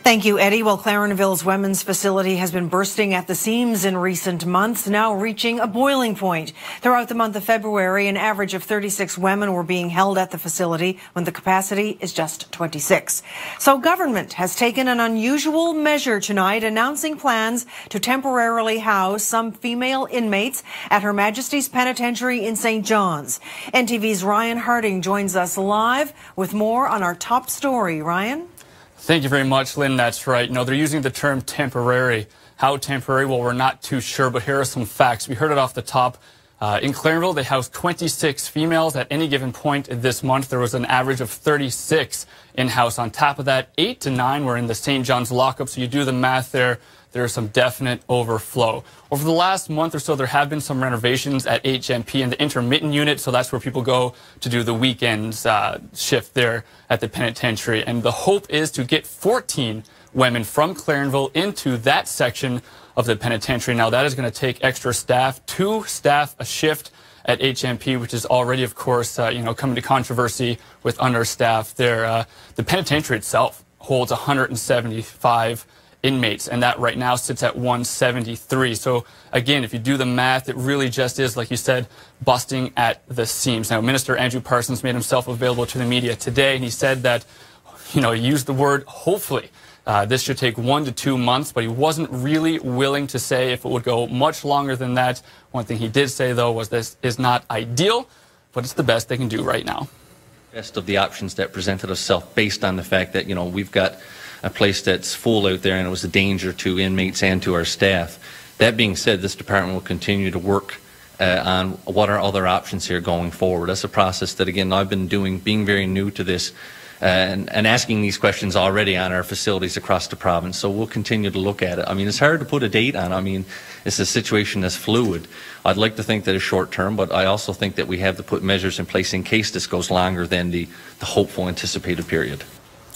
Thank you, Eddie. Well, Clarenville's women's facility has been bursting at the seams in recent months, now reaching a boiling point. Throughout the month of February, an average of 36 women were being held at the facility when the capacity is just 26. So government has taken an unusual measure tonight, announcing plans to temporarily house some female inmates at Her Majesty's Penitentiary in St. John's. NTV's Ryan Harding joins us live with more on our top story. Ryan? Thank you very much, Lynn. That's right. They're using the term temporary. How temporary? Well, we're not too sure, but here are some facts. We heard it off the top. In Clarenville, they housed 26 females at any given point this month. There was an average of 36 in-house. On top of that, 8 to 9 were in the St. John's lockup. So you do the math there. There's some definite overflow. Over the last month or so, there have been some renovations at HMP and the intermittent unit, so that's where people go to do the weekends shift there at the penitentiary. And the hope is to get 14 women from Clarenville into that section of the penitentiary. Now, that is going to take extra staff, 2 staff a shift at HMP, which is already, of course, coming to controversy with understaffed there. The penitentiary itself holds 175 inmates, and that right now sits at 173. So again, if you do the math, it really just is, like you said, busting at the seams. Now, Minister Andrew Parsons made himself available to the media today, and he said that, he used the word hopefully. This should take 1 to 2 months, but he wasn't really willing to say if it would go much longer than that. One thing he did say, though, was this is not ideal, but it's the best they can do right now. Best of the options that presented itself based on the fact that, we've got a place that's full out there and it was a danger to inmates and to our staff. That being said, this department will continue to work on what are other options here going forward. That's a process that, again, I've been doing, being very new to this and asking these questions already on our facilities across the province. So we'll continue to look at it. It's hard to put a date on. It's a situation that's fluid. I'd like to think that it's short term, but I also think that we have to put measures in place in case this goes longer than the hopeful anticipated period.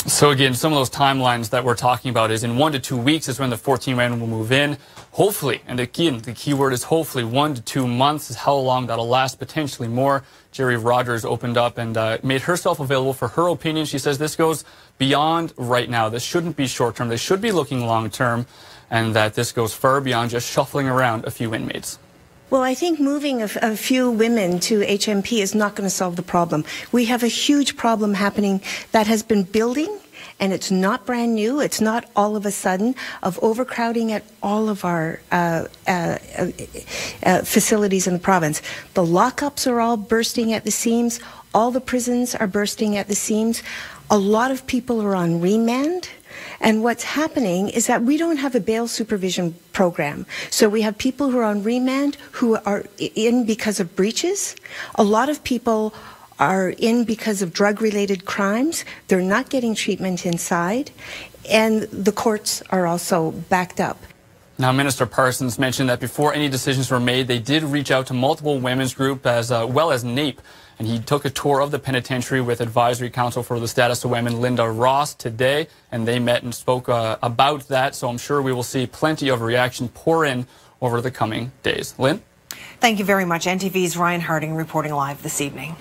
So again, some of those timelines that we're talking about is in 1 to 2 weeks is when the 14 women will move in. Hopefully, and the key word is hopefully, 1 to 2 months is how long that'll last, potentially more. Jerry Rogers opened up and made herself available for her opinion. She says this goes beyond right now. This shouldn't be short term. They should be looking long term, and that this goes far beyond just shuffling around a few inmates. Well, I think moving a few women to HMP is not going to solve the problem. We have a huge problem happening that has been building, and it's not brand new. It's not all of a sudden, of overcrowding at all of our facilities in the province. The lockups are all bursting at the seams. All the prisons are bursting at the seams. A lot of people are on remand. And what's happening is that we don't have a bail supervision program. So we have people who are on remand who are in because of breaches. A lot of people are in because of drug-related crimes. They're not getting treatment inside. And the courts are also backed up. Now, Minister Parsons mentioned that before any decisions were made, they did reach out to multiple women's groups as well as NAPE. And he took a tour of the penitentiary with Advisory Council for the Status of Women, Linda Ross, today. And they met and spoke about that. So I'm sure we will see plenty of reaction pour in over the coming days. Lynn? Thank you very much. NTV's Ryan Harding reporting live this evening.